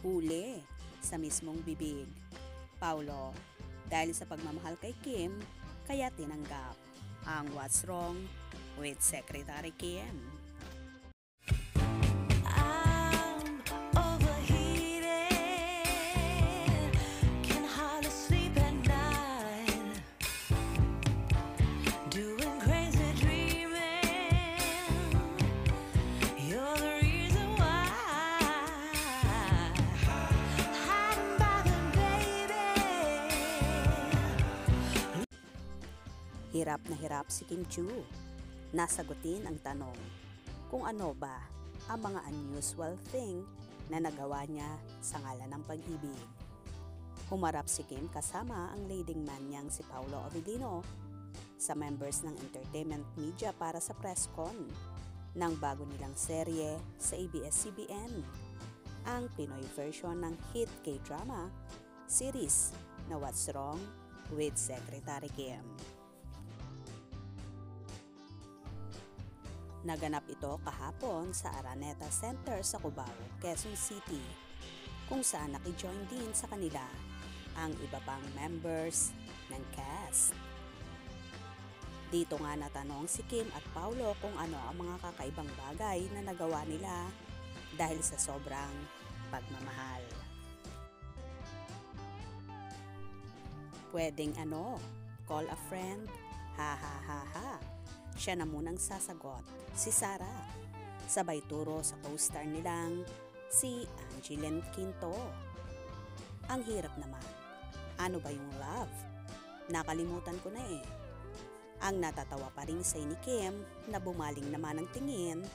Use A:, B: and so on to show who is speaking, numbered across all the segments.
A: nahuhuli sa mismong bibig. Paulo, dahil sa pagmamahal kay Kim, kaya tinanggap ang What's Wrong with Secretary Kim. Hirap na hirap si Kim Chiu. Nasagutin ang tanong kung ano ba ang mga unusual thing na nagawa niya sa ngalan ng pag-ibig. Humarap si Kim kasama ang leading man niyang si Paolo Avellino sa members ng entertainment media para sa press con ng bago nilang serye sa ABS-CBN, ang Pinoy version ng hit K-drama series na What's Wrong with Secretary Kim. Naganap ito kahapon sa Araneta Center sa Cubao, Quezon City, kung saan nakijoin din sa kanila ang iba pang members ng cast. Dito nga natanong si Kim at Paolo kung ano ang mga kakaibang bagay na nagawa nila dahil sa sobrang pagmamahal. Pwedeng call a friend, ha ha ha ha. Siya na munang sasagot, si Sarah. Sabay turo sa co-star nilang si Angeline Quinto. Ang hirap naman. Ano ba yung love? Nakalimutan ko na eh. Ang natatawa pa rin sa ni Kim na bumaling naman ang tingin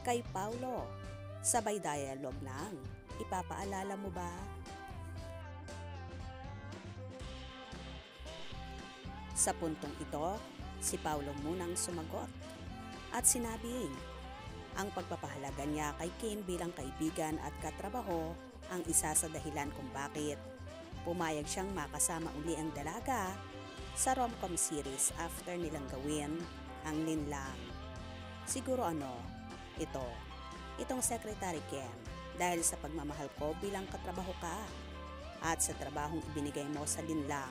A: kay Paulo. Sabay dialogue ng, ipapaalala mo ba? Sa puntong ito, si Paolo munang sumagot at sinabing ang pagpapahalaga niya kay Kim bilang kaibigan at katrabaho ang isa sa dahilan kung bakit pumayag siyang makasama uli ang dalaga sa rom-com series after nilang gawin ang linlang. Siguro itong Secretary Kim, dahil sa pagmamahal ko bilang katrabaho ka at sa trabahong ibinigay mo sa linlang.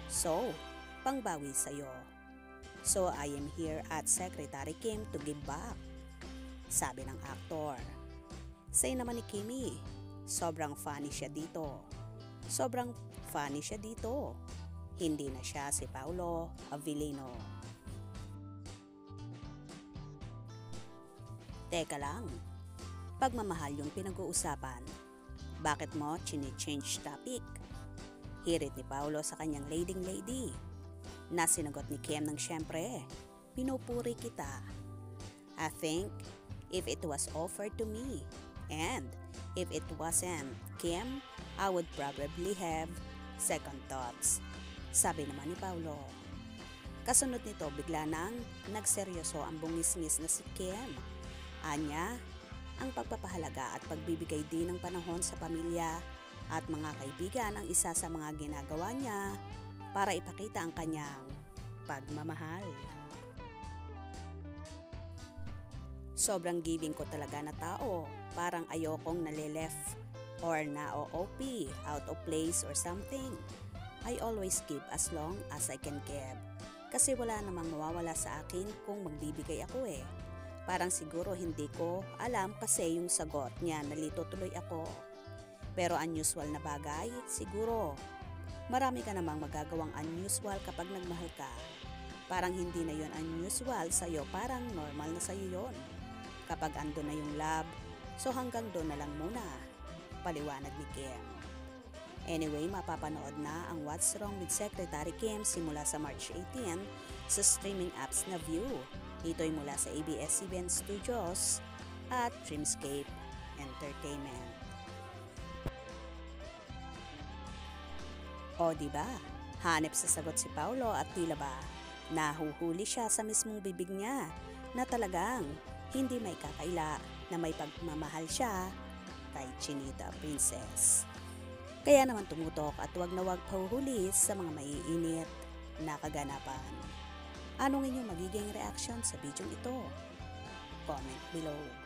A: So, pangbawi sa'yo. So I am here at Secretary Kim to give back, sabi ng aktor. Say naman ni Kimmy, sobrang funny siya dito. Hindi na siya si Paolo Avellino. Teka lang, pagmamahal yung pinag-uusapan. Bakit mo chini-change topic? Hirit ni Paolo sa kanyang leading lady. Na sinagot ni Kim ng syempre, pinupuri kita. I think if it was offered to me and if it wasn't Kim, I would probably have second thoughts, sabi naman ni Paolo. Kasunod nito bigla nang nagseryoso ang bungis-ngis na si Kim. Anya, ang pagpapahalaga at pagbibigay din ng panahon sa pamilya at mga kaibigan ang isa sa mga ginagawa niya para ipakita ang kanyang pagmamahal. Sobrang giving ko talaga na tao, parang ayokong nalileft or na-OP, out of place or something. I always give as long as I can give. Kasi wala namang mawawala sa akin kung magbibigay ako eh. Parang siguro hindi ko alam kasi yung sagot niya, nalito tuloy ako. Pero unusual na bagay, siguro marami ka namang magagawang unusual kapag nagmahal ka. Parang hindi na yon unusual sa'yo, parang normal na sa'yo yon. Kapag ando na yung love, so hanggang doon na lang muna, paliwanag ni Kim. Anyway, mapapanood na ang What's Wrong with Secretary Kim simula sa March 18 sa streaming apps na View. Ito'y mula sa ABS-CBN Studios at Dreamscape Entertainment. O diba, hanep sa sagot si Paolo at tila ba nahuhuli siya sa mismong bibig niya na talagang hindi may kakaila na may pagmamahal siya kay Chinita Princess. Kaya naman tumutok at wag na wag pahuhuli sa mga maiinit na kaganapan. Anong inyong magiging reaction sa video ito? Comment below.